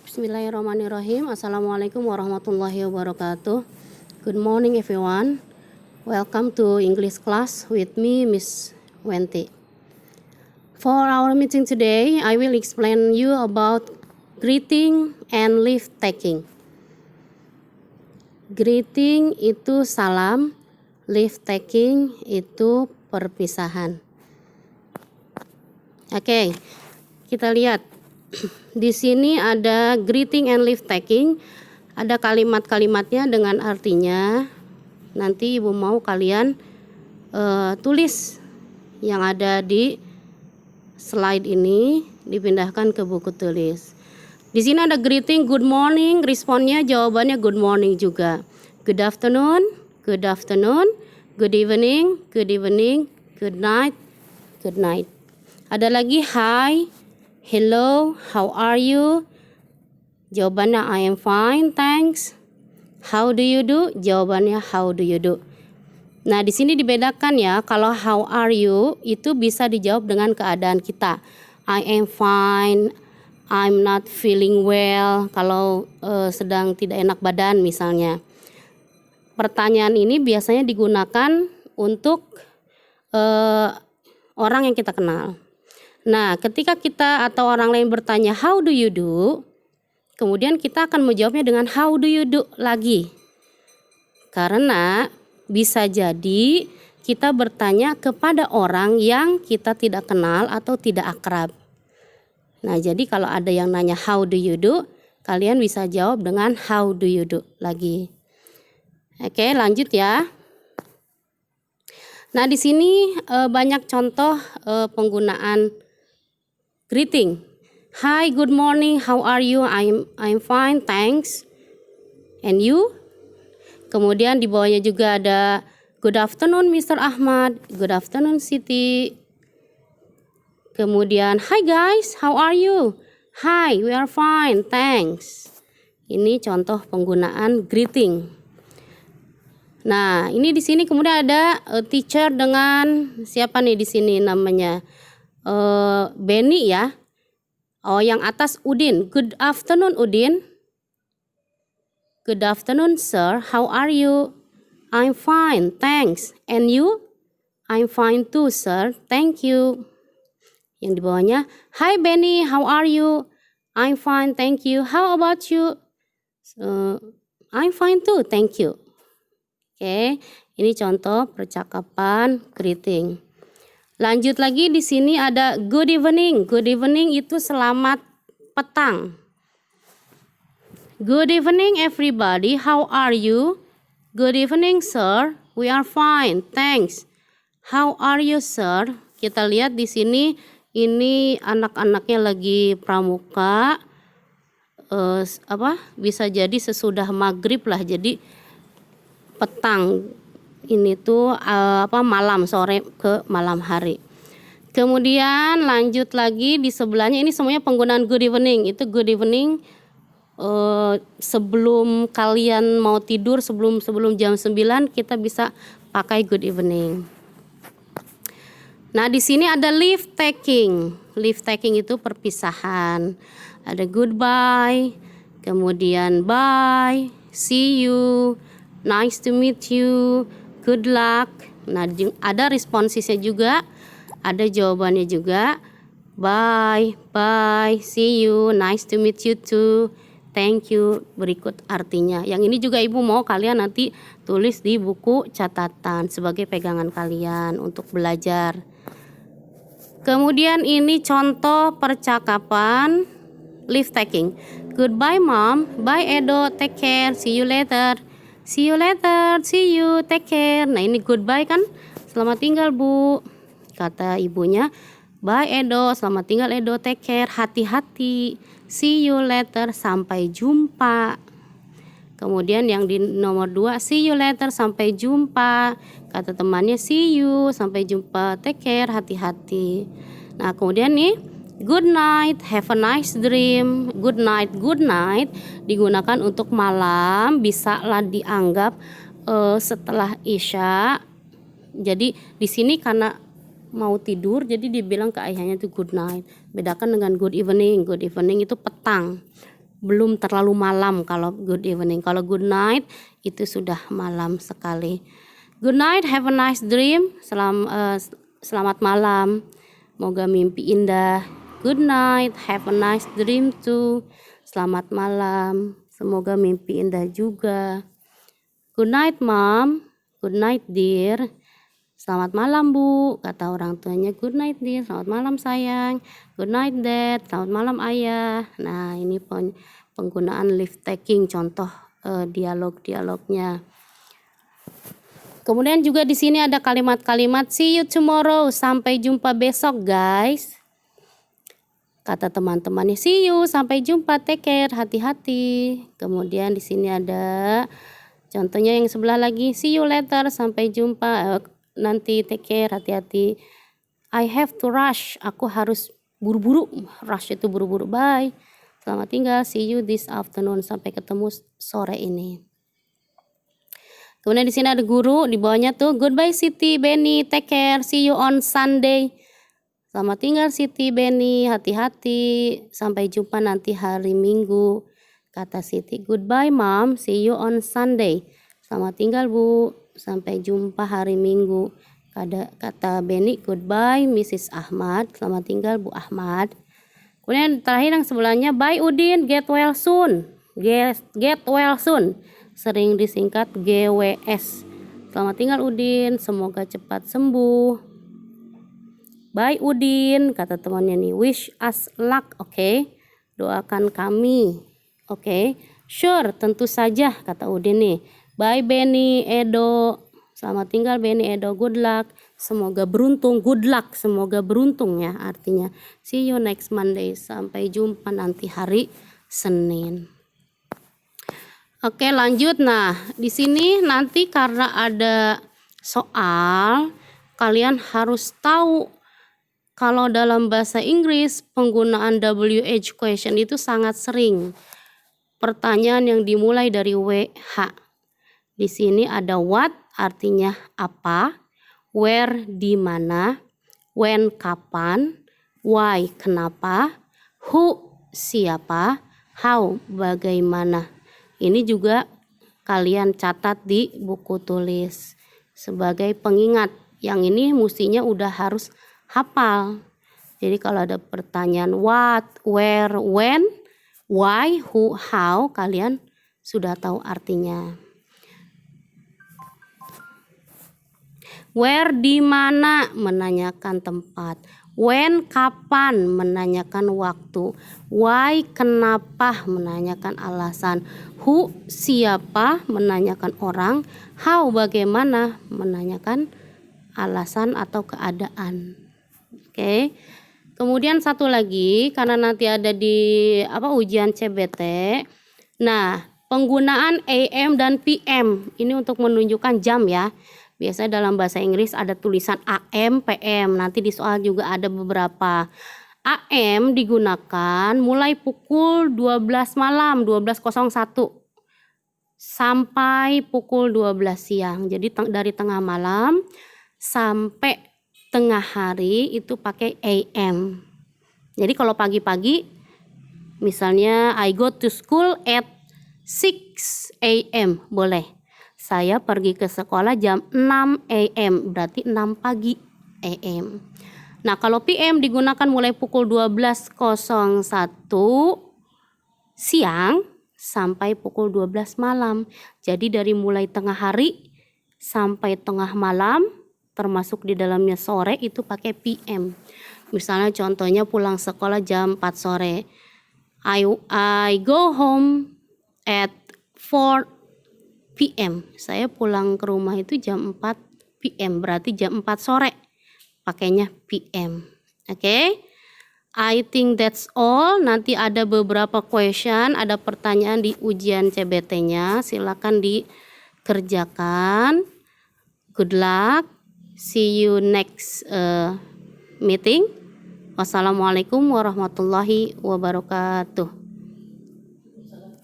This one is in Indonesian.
Bismillahirrahmanirrahim. Assalamualaikum warahmatullahi wabarakatuh. Good morning everyone. Welcome to English class with me, Miss Wenti. For our meeting today, I will explain you about greeting and leave taking. Greeting itu salam, leave taking itu perpisahan. Oke, kita lihat. Di sini ada greeting and leave taking. Ada kalimat-kalimatnya dengan artinya. Nanti ibu mau kalian tulis yang ada di slide ini, dipindahkan ke buku tulis. Di sini ada greeting, good morning, responnya jawabannya good morning juga. Good afternoon, good afternoon, good evening, good evening, good night, good night. Ada lagi hi, hello, how are you? Jawabannya I am fine, thanks. How do you do? Jawabannya how do you do? Nah, di sini dibedakan ya, kalau how are you itu bisa dijawab dengan keadaan kita. I am fine, I'm not feeling well, kalau sedang tidak enak badan misalnya. Pertanyaan ini biasanya digunakan untuk orang yang kita kenal. Nah, ketika kita atau orang lain bertanya how do you do, kemudian kita akan menjawabnya dengan how do you do lagi. Karena bisa jadi kita bertanya kepada orang yang kita tidak kenal atau tidak akrab. Nah, jadi kalau ada yang nanya how do you do, kalian bisa jawab dengan how do you do lagi. Oke, lanjut ya. Nah, di sini banyak contoh penggunaan greeting. Hi, good morning, how are you? I'm fine, thanks. And you? Kemudian di bawahnya juga ada good afternoon, Mr. Ahmad. Good afternoon, Siti. Kemudian hi guys, how are you? Hi, we are fine, thanks. Ini contoh penggunaan greeting. Nah, ini di sini kemudian ada teacher dengan siapa nih di sini namanya? Benny ya. Oh, yang atas Udin. Good afternoon Udin. Good afternoon sir. How are you? I'm fine, thanks. And you? I'm fine too sir. Thank you. Yang di bawahnya, hi Benny, how are you? I'm fine, thank you. How about you? I'm fine too, thank you. Oke, ini contoh percakapan greeting. Lanjut lagi di sini ada good evening. Good evening itu selamat petang. Good evening everybody. How are you? Good evening sir. We are fine. Thanks. How are you sir? Kita lihat di sini ini anak-anaknya lagi pramuka. Bisa jadi sesudah maghrib lah. Jadi petang. Ini tuh malam, sore ke malam hari. Kemudian lanjut lagi di sebelahnya, ini semuanya penggunaan good evening. Itu good evening sebelum kalian mau tidur, sebelum jam 9 kita bisa pakai good evening. Nah, di sini ada leave taking. Leave taking itu perpisahan. Ada goodbye, kemudian bye, see you, nice to meet you, good luck. Nah, ada responsisnya juga, ada jawabannya juga. Bye, bye, see you, nice to meet you too, thank you. Berikut artinya. Yang ini juga ibu mau kalian nanti tulis di buku catatan sebagai pegangan kalian untuk belajar. Kemudian ini contoh percakapan leave taking. Goodbye mom, bye Edo, take care, see you later. See you later, see you, take care. Nah, ini goodbye kan, selamat tinggal bu, kata ibunya. Bye Edo, selamat tinggal Edo, take care, hati-hati. See you later, sampai jumpa. Kemudian yang di nomor 2, see you later, sampai jumpa. Kata temannya see you, sampai jumpa, take care, hati-hati. Nah, kemudian nih good night, have a nice dream. Good night digunakan untuk malam, bisa lah dianggap setelah Isya. Jadi di sini karena mau tidur, jadi dibilang ke ayahnya itu good night. Bedakan dengan good evening. Good evening itu petang. belum terlalu malam kalau good evening. Kalau good night itu sudah malam sekali. Good night, have a nice dream. Selamat malam. Moga mimpi indah. Good night, have a nice dream too. Selamat malam. Semoga mimpi indah juga. Good night, Mom. Good night, dear. Selamat malam, Bu, kata orang tuanya. Good night, dear. Selamat malam, sayang. Good night, Dad. Selamat malam, Ayah. Nah, ini penggunaan leave taking, contoh dialog-dialognya. Kemudian juga di sini ada kalimat-kalimat see you tomorrow, sampai jumpa besok, guys. Kata teman-temannya, see you, sampai jumpa, take care, hati-hati. Kemudian di sini ada contohnya yang sebelah lagi, see you later, sampai jumpa, nanti, take care, hati-hati. I have to rush, aku harus buru-buru. Rush itu buru-buru. Bye, selamat tinggal, see you this afternoon, sampai ketemu sore ini. Kemudian di sini ada guru, di bawahnya tuh goodbye Siti, Benny, take care, see you on Sunday. Selamat tinggal Siti, Benny, hati-hati, sampai jumpa nanti hari Minggu. Kata Siti, goodbye Mom, see you on Sunday. Selamat tinggal Bu, sampai jumpa hari Minggu. Kata Benny, goodbye Mrs. Ahmad, selamat tinggal Bu Ahmad. Kemudian terakhir yang sebelahnya, bye Udin, get well soon. Get well soon, sering disingkat GWS. Selamat tinggal Udin, semoga cepat sembuh. Bye Udin, kata temannya nih, wish us luck, oke? Doakan kami, oke? Sure, tentu saja, kata Udin nih. Bye Benny, Edo, selamat tinggal Benny, Edo, good luck, semoga beruntung, good luck, semoga beruntung ya artinya. See you next Monday, sampai jumpa nanti hari Senin. Oke, lanjut. Nah, di sini nanti karena ada soal, kalian harus tahu kalau dalam bahasa Inggris penggunaan WH question itu sangat sering. Pertanyaan yang dimulai dari WH. Di sini ada what, artinya apa, where, di mana, when, kapan, why, kenapa, who, siapa, how, bagaimana. Ini juga kalian catat di buku tulis sebagai pengingat. Yang ini mestinya udah harus hafal. Jadi kalau ada pertanyaan what, where, when, why, who, how, kalian sudah tahu artinya. Where, di mana, menanyakan tempat. When, kapan, menanyakan waktu. Why, kenapa, menanyakan alasan. Who, siapa, menanyakan orang. How, bagaimana, menanyakan alasan atau keadaan. Oke. Kemudian satu lagi, karena nanti ada di ujian CBT. Nah, penggunaan AM dan PM ini untuk menunjukkan jam ya. Biasanya dalam bahasa Inggris ada tulisan AM, PM. Nanti di soal juga ada beberapa. AM digunakan mulai pukul 12 malam, 12.01 sampai pukul 12 siang. Jadi dari tengah malam sampai tengah hari itu pakai AM. Jadi kalau pagi-pagi misalnya I go to school at 6 AM boleh. Saya pergi ke sekolah jam 6 AM, berarti 6 pagi AM. Nah, kalau PM digunakan mulai pukul 12.01 siang sampai pukul 12 malam. Jadi dari mulai tengah hari sampai tengah malam, termasuk di dalamnya sore, itu pakai PM. Misalnya contohnya pulang sekolah jam 4 sore. I go home at 4 PM. Saya pulang ke rumah itu jam 4 PM, berarti jam 4 sore. Pakainya PM. Oke? I think that's all. Nanti ada beberapa question, ada pertanyaan di ujian CBT-nya. Silakan dikerjakan. Good luck. See you next meeting. Wassalamualaikum warahmatullahi wabarakatuh.